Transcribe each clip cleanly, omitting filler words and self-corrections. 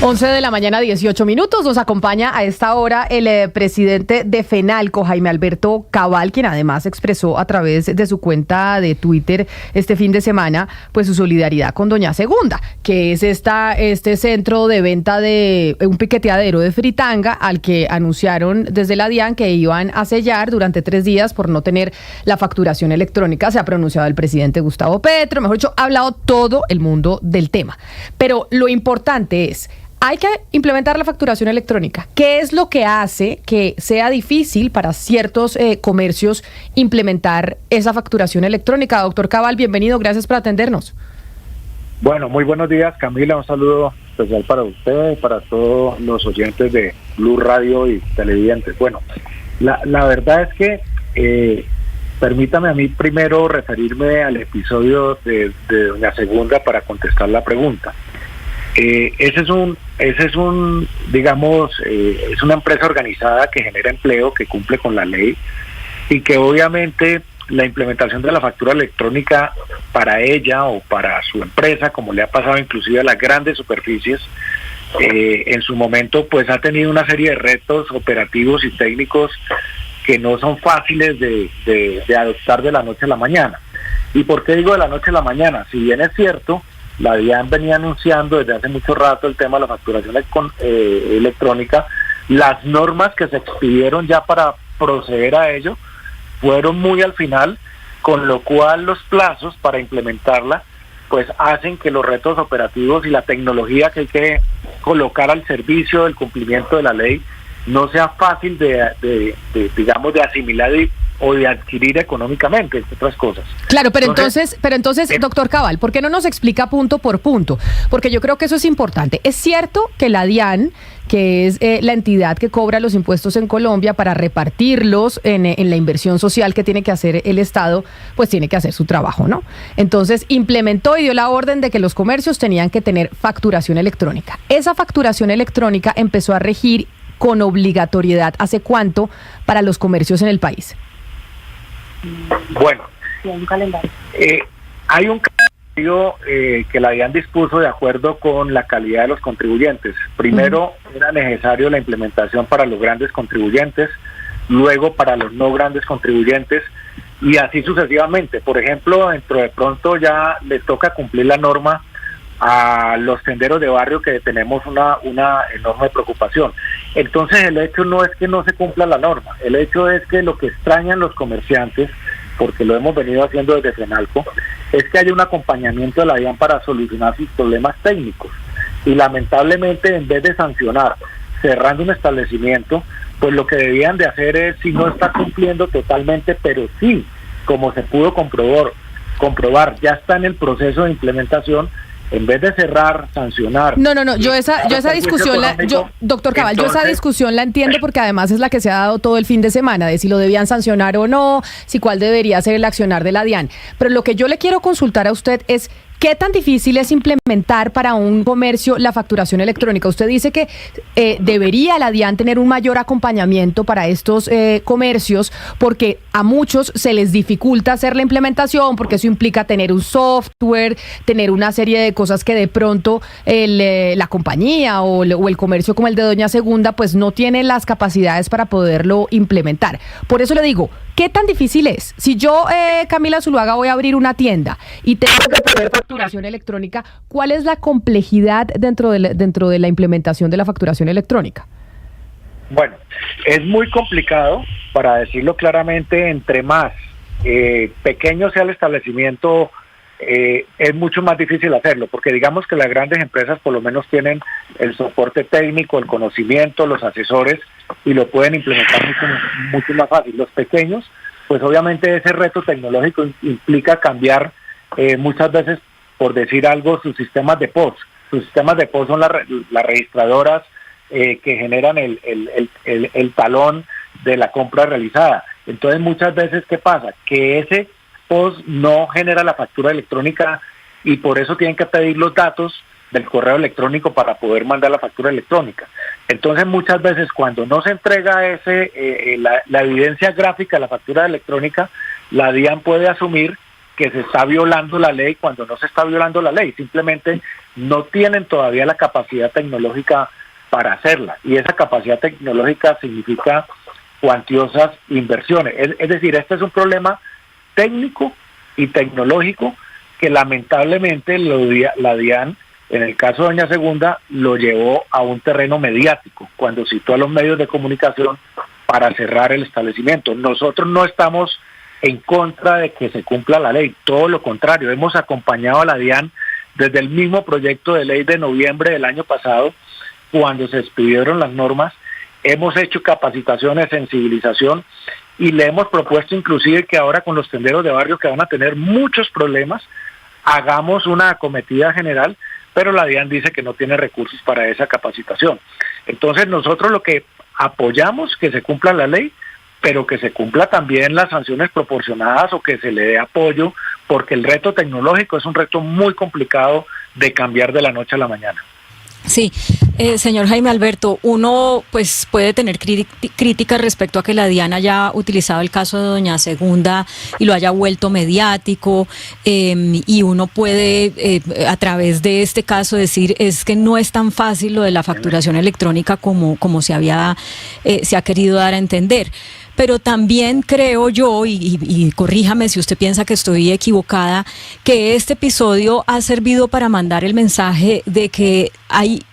11 de la mañana, 18 minutos. Nos acompaña a esta hora el presidente de FENALCO, Jaime Alberto Cabal, quien además expresó a través de su cuenta de Twitter este fin de semana pues su solidaridad con Doña Segunda, que es este centro de venta de un piqueteadero de fritanga al que anunciaron desde la DIAN que iban a sellar durante 3 días por no tener la facturación electrónica. Se ha pronunciado el presidente Gustavo Petro, mejor dicho, ha hablado todo el mundo del tema. Pero lo importante es, hay que implementar la facturación electrónica. ¿Qué es lo que hace que sea difícil para ciertos comercios implementar esa facturación electrónica? Doctor Cabal, bienvenido, gracias por atendernos. Bueno, muy buenos días, Camila, un saludo especial para usted y para todos los oyentes de Blue Radio y televidentes. Bueno, la verdad es que permítame a mí primero referirme al episodio de Doña Segunda para contestar la pregunta. Ese es un, digamos, es una empresa organizada que genera empleo, que cumple con la ley y que obviamente la implementación de la factura electrónica para ella o para su empresa, como le ha pasado inclusive a las grandes superficies, en su momento pues ha tenido una serie de retos operativos y técnicos que no son fáciles de adoptar de la noche a la mañana. ¿Y por qué digo de la noche a la mañana? Si bien es cierto, la DIAN venía anunciando desde hace mucho rato el tema de la facturación electrónica, las normas que se expidieron ya para proceder a ello fueron muy al final, con lo cual los plazos para implementarla pues hacen que los retos operativos y la tecnología que hay que colocar al servicio del cumplimiento de la ley no sea fácil de asimilar o de adquirir económicamente, entre otras cosas. Claro, pero entonces, doctor Cabal, ¿por qué no nos explica punto por punto? Porque yo creo que eso es importante. Es cierto que la DIAN, que es la entidad que cobra los impuestos en Colombia para repartirlos en la inversión social que tiene que hacer el Estado, pues tiene que hacer su trabajo, ¿no? Entonces implementó y dio la orden de que los comercios tenían que tener facturación electrónica. Esa facturación electrónica empezó a regir con obligatoriedad, ¿hace cuánto para los comercios en el país? Bueno, hay un calendario que la DIAN dispuso de acuerdo con la calidad de los contribuyentes. Primero era necesario la implementación para los grandes contribuyentes, luego para los no grandes contribuyentes y así sucesivamente. Por ejemplo, dentro de pronto ya le toca cumplir la norma a los tenderos de barrio, que tenemos una enorme preocupación. Entonces el hecho no es que no se cumpla la norma, el hecho es que lo que extrañan los comerciantes, porque lo hemos venido haciendo desde FENALCO, es que haya un acompañamiento de la DIAN para solucionar sus problemas técnicos. Y lamentablemente, en vez de sancionar cerrando un establecimiento, pues lo que debían de hacer es, si no está cumpliendo totalmente, pero sí, como se pudo comprobar, ya está en el proceso de implementación, en vez de cerrar, sancionar. No, yo esa discusión, doctor Cabal, entonces, yo esa discusión la entiendo porque además es la que se ha dado todo el fin de semana, de si lo debían sancionar o no, si cuál debería ser el accionar de la DIAN. Pero lo que yo le quiero consultar a usted es, ¿qué tan difícil es implementar para un comercio la facturación electrónica? Usted dice que debería la DIAN tener un mayor acompañamiento para estos comercios porque a muchos se les dificulta hacer la implementación porque eso implica tener un software, tener una serie de cosas que de pronto la compañía o el comercio como el de Doña Segunda pues no tiene las capacidades para poderlo implementar. Por eso le digo, ¿qué tan difícil es? Si yo, Camila Zuluaga, voy a abrir una tienda y tengo que poner facturación electrónica, ¿cuál es la complejidad dentro de la implementación de la facturación electrónica? Bueno, es muy complicado, para decirlo claramente, entre más pequeño sea el establecimiento, es mucho más difícil hacerlo, porque digamos que las grandes empresas por lo menos tienen el soporte técnico, el conocimiento, los asesores y lo pueden implementar mucho más fácil. Los pequeños, pues obviamente ese reto tecnológico implica cambiar muchas veces, por decir algo, sus sistemas de POS. Sus sistemas de POS son las registradoras que generan el talón de la compra realizada. Entonces muchas veces, ¿qué pasa? Que ese POS no genera la factura electrónica y por eso tienen que pedir los datos del correo electrónico para poder mandar la factura electrónica. Entonces muchas veces cuando no se entrega la evidencia gráfica de la factura electrónica, la DIAN puede asumir que se está violando la ley cuando no se está violando la ley, simplemente no tienen todavía la capacidad tecnológica para hacerla, y esa capacidad tecnológica significa cuantiosas inversiones. Es decir, este es un problema técnico y tecnológico que lamentablemente la DIAN, en el caso de Doña Segunda, lo llevó a un terreno mediático, cuando citó a los medios de comunicación para cerrar el establecimiento. Nosotros no estamos en contra de que se cumpla la ley, todo lo contrario, hemos acompañado a la DIAN desde el mismo proyecto de ley de noviembre del año pasado, cuando se expidieron las normas, hemos hecho capacitaciones, sensibilización, y le hemos propuesto inclusive que ahora con los tenderos de barrio, que van a tener muchos problemas, hagamos una acometida general, pero la DIAN dice que no tiene recursos para esa capacitación. Entonces nosotros lo que apoyamos que se cumpla la ley, pero que se cumpla también las sanciones proporcionadas o que se le dé apoyo, porque el reto tecnológico es un reto muy complicado de cambiar de la noche a la mañana. Sí, señor Jaime Alberto, uno pues puede tener críticas respecto a que la DIAN haya utilizado el caso de Doña Segunda y lo haya vuelto mediático, y uno puede a través de este caso decir es que no es tan fácil lo de la facturación electrónica como se ha querido dar a entender. Pero también creo yo, y corríjame si usted piensa que estoy equivocada, que este episodio ha servido para mandar el mensaje de que hay,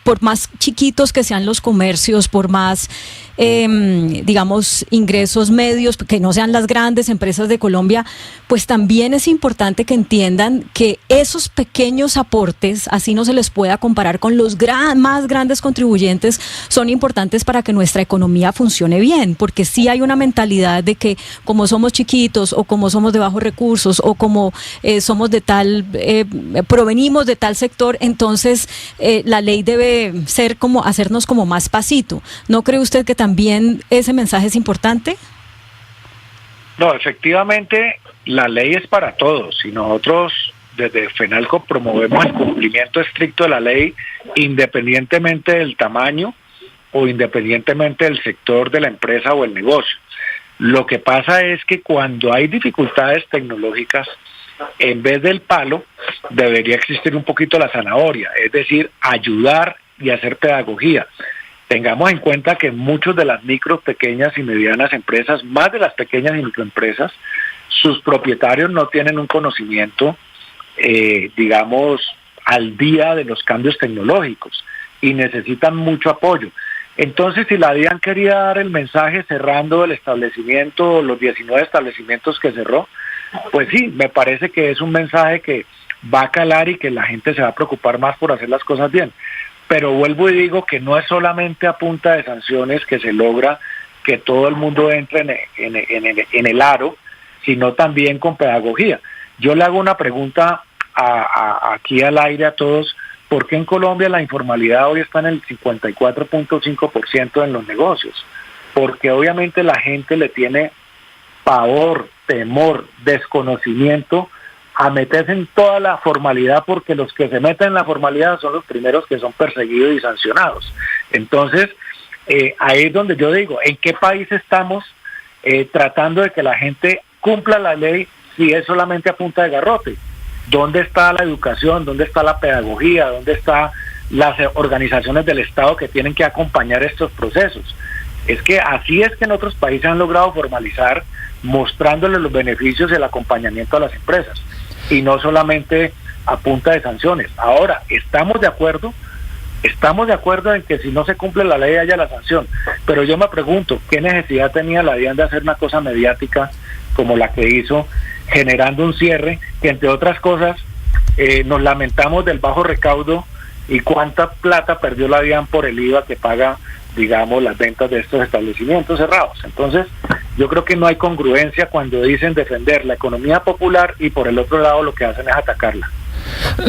por más chiquitos que sean los comercios, por más, digamos, ingresos medios, que no sean las grandes empresas de Colombia, pues también es importante que entiendan que esos pequeños aportes, así no se les pueda comparar con los más grandes contribuyentes, son importantes para que nuestra economía funcione bien, porque sí hay una mentalidad de que como somos chiquitos o como somos de bajos recursos o como somos de tal, provenimos de tal sector, entonces la ley debe ser como hacernos como más pasito. ¿No cree usted que también ese mensaje es importante? No, efectivamente la ley es para todos y nosotros desde FENALCO promovemos el cumplimiento estricto de la ley independientemente del tamaño o independientemente del sector de la empresa o el negocio. Lo que pasa es que cuando hay dificultades tecnológicas, en vez del palo debería existir un poquito la zanahoria, es decir, ayudar y hacer pedagogía. Tengamos en cuenta que muchos de las micro, pequeñas y medianas empresas, más de las pequeñas y microempresas, sus propietarios no tienen un conocimiento, digamos, al día de los cambios tecnológicos y necesitan mucho apoyo. Entonces, si la DIAN quería dar el mensaje cerrando el establecimiento, los 19 establecimientos que cerró, pues sí, me parece que es un mensaje que va a calar y que la gente se va a preocupar más por hacer las cosas bien. Pero vuelvo y digo que no es solamente a punta de sanciones que se logra que todo el mundo entre en el aro, sino también con pedagogía. Yo le hago una pregunta aquí al aire a todos: ¿por qué en Colombia la informalidad hoy está en el 54.5% en los negocios? Porque obviamente la gente le tiene pavor, temor, desconocimiento a meterse en toda la formalidad, porque los que se meten en la formalidad son los primeros que son perseguidos y sancionados. Entonces, ahí es donde yo digo, ¿en qué país estamos tratando de que la gente cumpla la ley si es solamente a punta de garrote? ¿Dónde está la educación? ¿Dónde está la pedagogía? ¿Dónde están las organizaciones del Estado que tienen que acompañar estos procesos? Es que así es que en otros países han logrado formalizar, mostrándoles los beneficios y el acompañamiento a las empresas, y no solamente a punta de sanciones. Ahora, estamos de acuerdo en que si no se cumple la ley haya la sanción, pero yo me pregunto, ¿qué necesidad tenía la DIAN de hacer una cosa mediática como la que hizo, generando un cierre que, entre otras cosas, nos lamentamos del bajo recaudo y cuánta plata perdió la DIAN por el IVA que paga, digamos, las ventas de estos establecimientos cerrados? Entonces, yo creo que no hay congruencia cuando dicen defender la economía popular y por el otro lado lo que hacen es atacarla.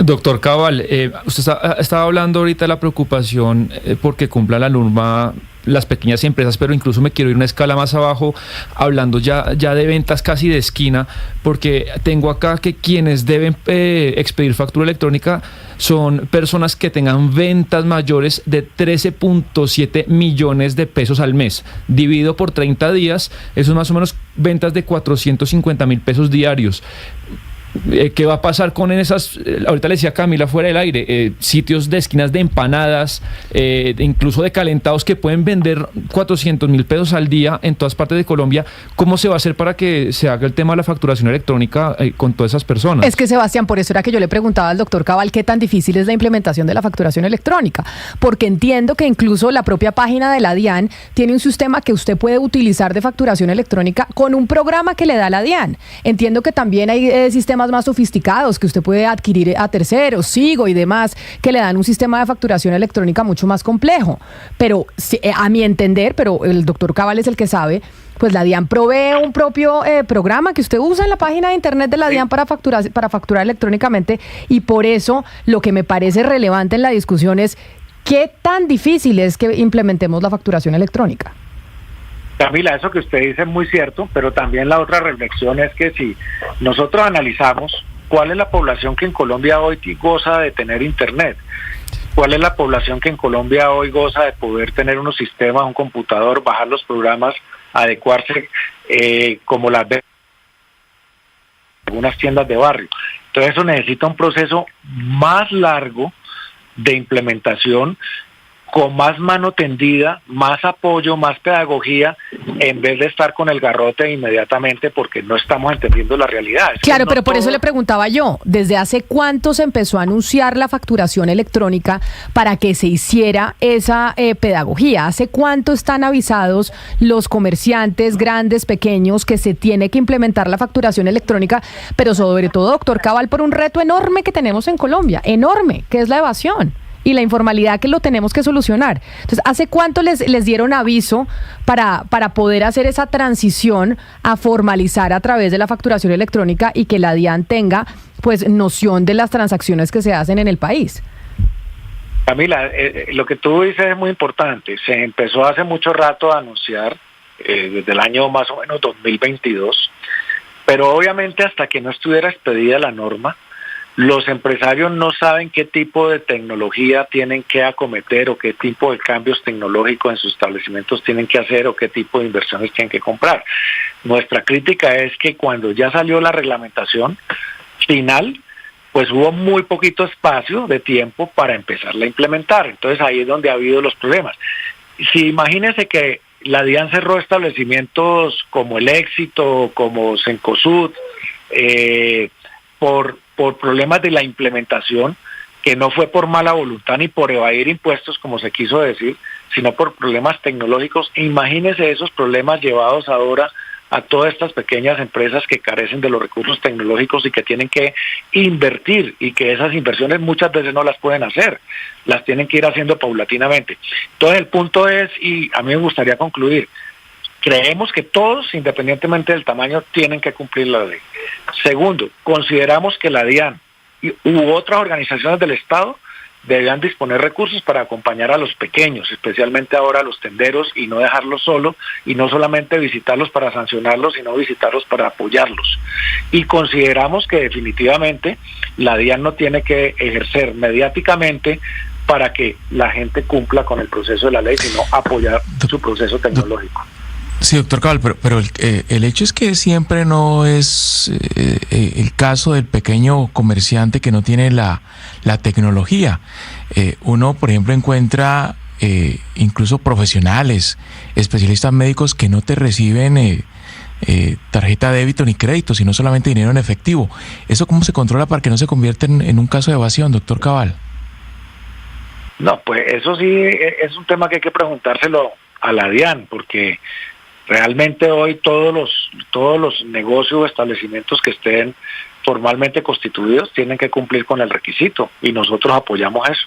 Doctor Cabal, usted estaba hablando ahorita de la preocupación porque cumpla la norma las pequeñas empresas, pero incluso me quiero ir una escala más abajo, hablando ya de ventas casi de esquina, porque tengo acá que quienes deben expedir factura electrónica son personas que tengan ventas mayores de 13.7 millones de pesos al mes. Dividido por 30 días, eso es más o menos ventas de 450.000 pesos diarios. ¿Qué va a pasar con esas, ahorita le decía Camila fuera del aire, sitios de esquinas de empanadas, incluso de calentados que pueden vender 400.000 pesos al día en todas partes de Colombia? ¿Cómo se va a hacer para que se haga el tema de la facturación electrónica con todas esas personas? Es que, Sebastián, por eso era que yo le preguntaba al doctor Cabal qué tan difícil es la implementación de la facturación electrónica, porque entiendo que incluso la propia página de la DIAN tiene un sistema que usted puede utilizar de facturación electrónica con un programa que le da la DIAN. Entiendo que también hay sistemas más sofisticados que usted puede adquirir a terceros, Sigo y demás, que le dan un sistema de facturación electrónica mucho más complejo. Pero a mi entender, pero el doctor Cabal es el que sabe, pues la DIAN provee un propio programa que usted usa en la página de internet de la DIAN para facturar electrónicamente, y por eso lo que me parece relevante en la discusión es qué tan difícil es que implementemos la facturación electrónica. Camila, eso que usted dice es muy cierto, pero también la otra reflexión es que si nosotros analizamos cuál es la población que en Colombia hoy goza de tener internet, cuál es la población que en Colombia hoy goza de poder tener unos sistemas, un computador, bajar los programas, adecuarse como las de algunas tiendas de barrio. Entonces eso necesita un proceso más largo de implementación, con más mano tendida, más apoyo, más pedagogía, en vez de estar con el garrote inmediatamente porque no estamos entendiendo la realidad. Claro, pero por eso le preguntaba yo, ¿desde hace cuánto se empezó a anunciar la facturación electrónica para que se hiciera esa pedagogía? ¿Hace cuánto están avisados los comerciantes grandes, pequeños, que se tiene que implementar la facturación electrónica? Pero sobre todo, doctor Cabal, por un reto enorme que tenemos en Colombia, enorme, que es la evasión y la informalidad, que lo tenemos que solucionar. Entonces, ¿hace cuánto les dieron aviso para poder hacer esa transición a formalizar a través de la facturación electrónica y que la DIAN tenga pues noción de las transacciones que se hacen en el país? Camila, lo que tú dices es muy importante. Se empezó hace mucho rato a anunciar, desde el año más o menos 2022, pero obviamente hasta que no estuviera expedida la norma, los empresarios no saben qué tipo de tecnología tienen que acometer o qué tipo de cambios tecnológicos en sus establecimientos tienen que hacer o qué tipo de inversiones tienen que comprar. Nuestra crítica es que cuando ya salió la reglamentación final, pues hubo muy poquito espacio de tiempo para empezarla a implementar. Entonces ahí es donde ha habido los problemas. Si imagínense que la DIAN cerró establecimientos como El Éxito, como Cencosud, por problemas de la implementación, que no fue por mala voluntad ni por evadir impuestos, como se quiso decir, sino por problemas tecnológicos. Imagínense esos problemas llevados ahora a todas estas pequeñas empresas que carecen de los recursos tecnológicos y que tienen que invertir, y que esas inversiones muchas veces no las pueden hacer, las tienen que ir haciendo paulatinamente. Entonces el punto es, y a mí me gustaría concluir, creemos que todos, independientemente del tamaño, tienen que cumplir la ley. Segundo, consideramos que la DIAN u otras organizaciones del Estado debían disponer recursos para acompañar a los pequeños, especialmente ahora a los tenderos, y no dejarlos solos, y no solamente visitarlos para sancionarlos, sino visitarlos para apoyarlos. Y consideramos que definitivamente la DIAN no tiene que ejercer mediáticamente para que la gente cumpla con el proceso de la ley, sino apoyar su proceso tecnológico. Sí, doctor Cabal, pero el hecho es que siempre no es el caso del pequeño comerciante que no tiene la tecnología. Uno, por ejemplo, encuentra incluso profesionales, especialistas médicos que no te reciben tarjeta de débito ni crédito, sino solamente dinero en efectivo. ¿Eso cómo se controla para que no se convierta en un caso de evasión, doctor Cabal? No, pues eso sí es un tema que hay que preguntárselo a la DIAN, porque realmente hoy todos los negocios o establecimientos que estén formalmente constituidos tienen que cumplir con el requisito, y nosotros apoyamos eso.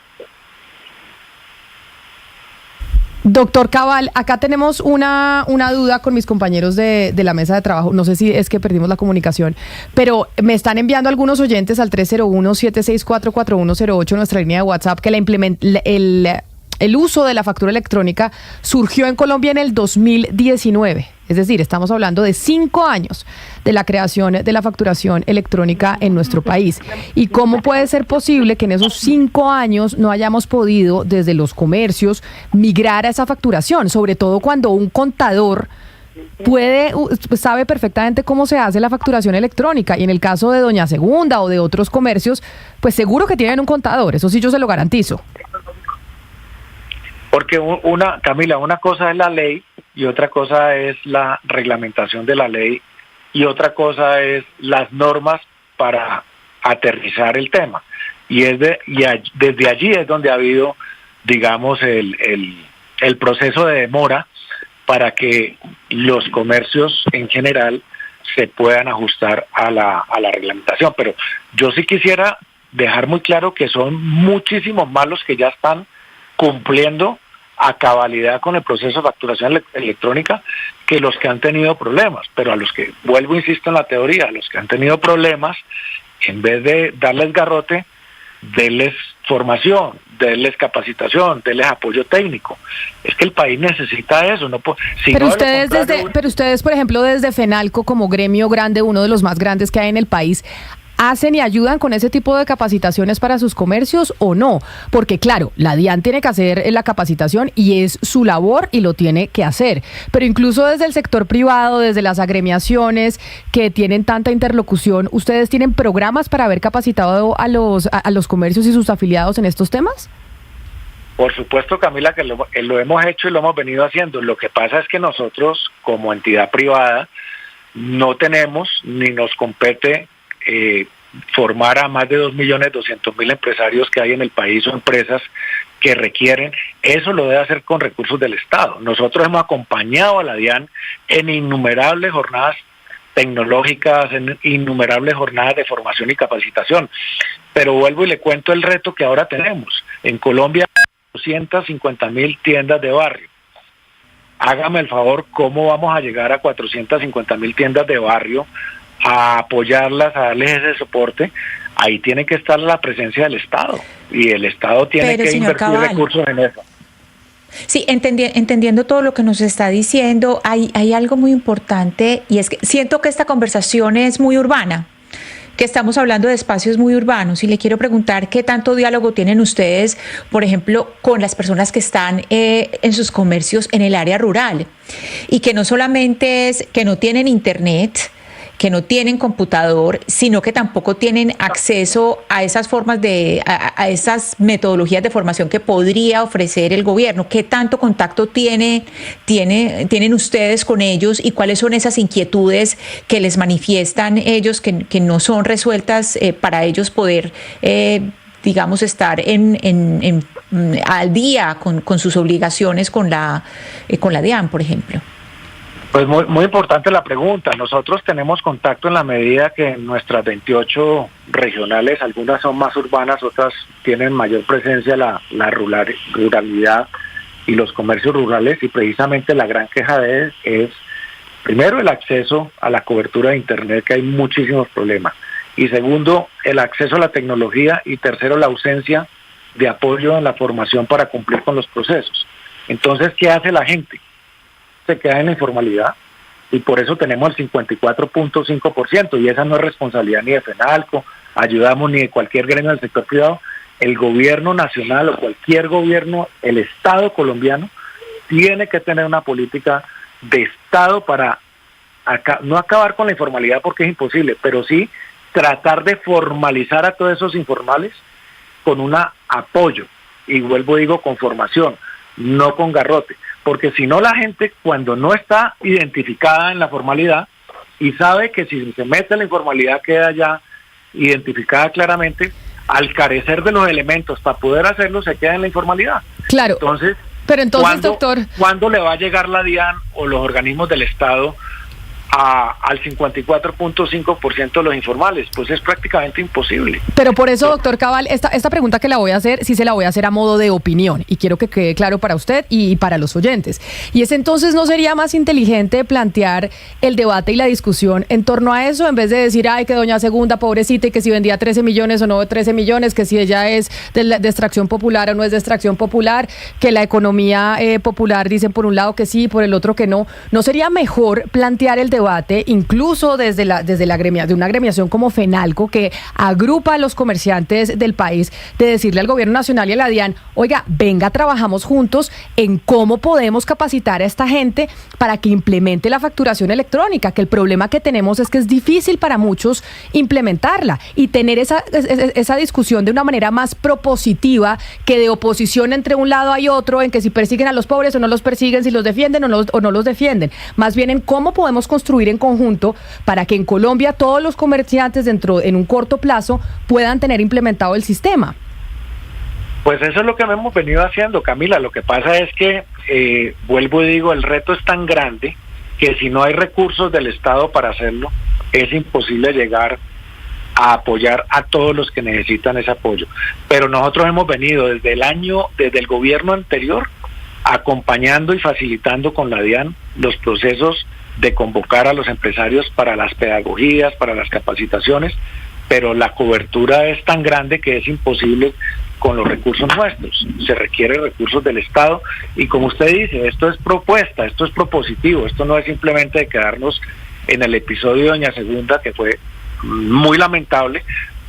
Doctor Cabal, acá tenemos una duda con mis compañeros de la mesa de trabajo. No sé si es que perdimos la comunicación, pero me están enviando algunos oyentes al 301-764-4108, nuestra línea de WhatsApp, que el uso de la factura electrónica surgió en Colombia en el 2019. Es decir, estamos hablando de 5 años de la creación de la facturación electrónica en nuestro país. ¿Y cómo puede ser posible que en esos 5 años no hayamos podido, desde los comercios, migrar a esa facturación? Sobre todo cuando un contador sabe perfectamente cómo se hace la facturación electrónica, y en el caso de Doña Segunda o de otros comercios, pues seguro que tienen un contador, eso sí yo se lo garantizo. Porque Camila, una cosa es la ley y otra cosa es la reglamentación de la ley y otra cosa es las normas para aterrizar el tema. Desde allí es donde ha habido, digamos, el proceso de demora para que los comercios en general se puedan ajustar a la reglamentación. Pero yo sí quisiera dejar muy claro que son muchísimos más los que ya están cumpliendo a cabalidad con el proceso de facturación electrónica que los que han tenido problemas. Pero a los que, vuelvo, insisto en la teoría, a los que han tenido problemas, en vez de darles garrote, denles formación, denles capacitación, denles apoyo técnico. Es que el país necesita eso. Pero ustedes, por ejemplo, desde FENALCO, como gremio grande, uno de los más grandes que hay en el país, ¿hacen y ayudan con ese tipo de capacitaciones para sus comercios o no? Porque claro, la DIAN tiene que hacer la capacitación y es su labor y lo tiene que hacer. Pero incluso desde el sector privado, desde las agremiaciones que tienen tanta interlocución, ¿ustedes tienen programas para haber capacitado a los comercios y sus afiliados en estos temas? Por supuesto, Camila, que lo hemos hecho y lo hemos venido haciendo. Lo que pasa es que nosotros, como entidad privada, no tenemos ni nos compete formar a más de 2.200.000 empresarios que hay en el país o empresas que requieren. Eso lo debe hacer con recursos del Estado. Nosotros hemos acompañado a la DIAN en innumerables jornadas tecnológicas, en innumerables jornadas de formación y capacitación. Pero vuelvo y le cuento el reto que ahora tenemos. En Colombia, 250.000 tiendas de barrio. Hágame el favor, ¿cómo vamos a llegar a 450.000 tiendas de barrio a apoyarlas, a darles ese soporte? Ahí tiene que estar la presencia del Estado y el Estado tiene que invertir recursos en eso. Sí, entendiendo todo lo que nos está diciendo, hay algo muy importante, y es que siento que esta conversación es muy urbana, que estamos hablando de espacios muy urbanos, y le quiero preguntar qué tanto diálogo tienen ustedes, por ejemplo, con las personas que están en sus comercios en el área rural, y que no solamente es que no tienen internet, que no tienen computador, sino que tampoco tienen acceso a esas formas a esas metodologías de formación que podría ofrecer el gobierno. ¿Qué tanto contacto tienen ustedes con ellos, y cuáles son esas inquietudes que les manifiestan ellos que no son resueltas para ellos poder digamos, estar al día con sus obligaciones con la DIAN, por ejemplo? Pues muy importante la pregunta. Nosotros tenemos contacto en la medida que en nuestras 28 regionales, algunas son más urbanas, otras tienen mayor presencia la ruralidad y los comercios rurales, y precisamente la gran queja es primero el acceso a la cobertura de internet, que hay muchísimos problemas, y segundo el acceso a la tecnología, y tercero la ausencia de apoyo en la formación para cumplir con los procesos. Entonces, ¿qué hace la gente? Se queda en la informalidad, y por eso tenemos el 54.5%, y esa no es responsabilidad ni de FENALCO, ayudamos, ni de cualquier gremio del sector privado. El gobierno nacional o cualquier gobierno, el Estado colombiano, tiene que tener una política de Estado para no acabar con la informalidad, porque es imposible, pero sí tratar de formalizar a todos esos informales con un apoyo, y vuelvo, digo, con formación, no con garrote. Porque si no, la gente, cuando no está identificada en la formalidad y sabe que si se mete en la informalidad queda ya identificada claramente, al carecer de los elementos para poder hacerlo, se queda en la informalidad. Claro. Entonces, doctor, ¿cuándo le va a llegar la DIAN o los organismos del Estado al 54.5% de los informales? Pues es prácticamente imposible. Pero por eso, doctor Cabal, esta pregunta que la voy a hacer, sí se la voy a hacer a modo de opinión, y quiero que quede claro para usted y para los oyentes. Y es, entonces, ¿no sería más inteligente plantear el debate y la discusión en torno a eso, en vez de decir, ay, que doña Segunda, pobrecita, y que si vendía 13 millones o no 13 millones, que si ella es de extracción popular o no es de extracción popular, que la economía popular dicen por un lado que sí, por el otro que no? ¿No sería mejor plantear el debate, incluso desde de una agremiación como FENALCO, que agrupa a los comerciantes del país, de decirle al gobierno nacional y a la DIAN, oiga, venga, trabajamos juntos en cómo podemos capacitar a esta gente para que implemente la facturación electrónica, que el problema que tenemos es que es difícil para muchos implementarla, y tener esa discusión de una manera más propositiva que de oposición entre un lado y otro, en que si persiguen a los pobres o no los persiguen, si los defienden o no los defienden. Más bien en cómo podemos construir en conjunto para que en Colombia todos los comerciantes en un corto plazo puedan tener implementado el sistema. Pues eso es lo que hemos venido haciendo, Camila. Lo que pasa es que, vuelvo y digo, el reto es tan grande que si no hay recursos del Estado para hacerlo, es imposible llegar a apoyar a todos los que necesitan ese apoyo. Pero nosotros hemos venido desde el gobierno anterior, acompañando y facilitando con la DIAN los procesos de convocar a los empresarios para las pedagogías, para las capacitaciones, pero la cobertura es tan grande que es imposible con los recursos nuestros. Se requieren recursos del Estado y, como usted dice, esto es propuesta, esto es propositivo, esto no es simplemente de quedarnos en el episodio de Doña Segunda, que fue muy lamentable,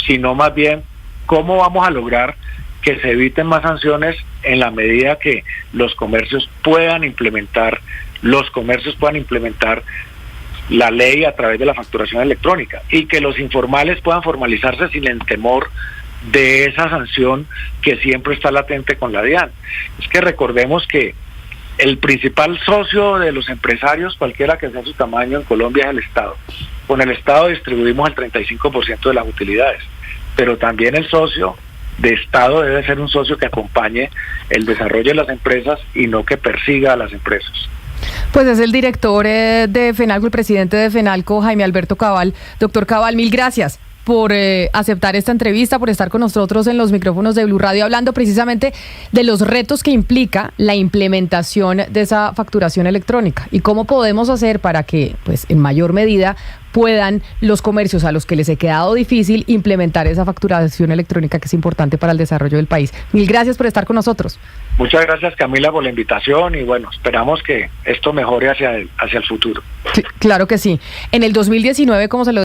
sino más bien cómo vamos a lograr que se eviten más sanciones en la medida que los comercios puedan implementar la ley a través de la facturación electrónica, y que los informales puedan formalizarse sin el temor de esa sanción que siempre está latente con la DIAN. Es que recordemos que el principal socio de los empresarios, cualquiera que sea su tamaño en Colombia, es el Estado. Con el Estado distribuimos el 35% de las utilidades, pero también el socio de Estado debe ser un socio que acompañe el desarrollo de las empresas y no que persiga a las empresas. Pues es el director de FENALCO, el presidente de FENALCO, Jaime Alberto Cabal. Doctor Cabal, mil gracias por aceptar esta entrevista, por estar con nosotros en los micrófonos de Blue Radio, hablando precisamente de los retos que implica la implementación de esa facturación electrónica y cómo podemos hacer para que, pues, en mayor medida puedan los comercios a los que les he quedado difícil implementar esa facturación electrónica, que es importante para el desarrollo del país. Mil gracias por estar con nosotros. Muchas gracias, Camila, por la invitación, y bueno, esperamos que esto mejore hacia el futuro. Claro que sí. En el 2019, como se lo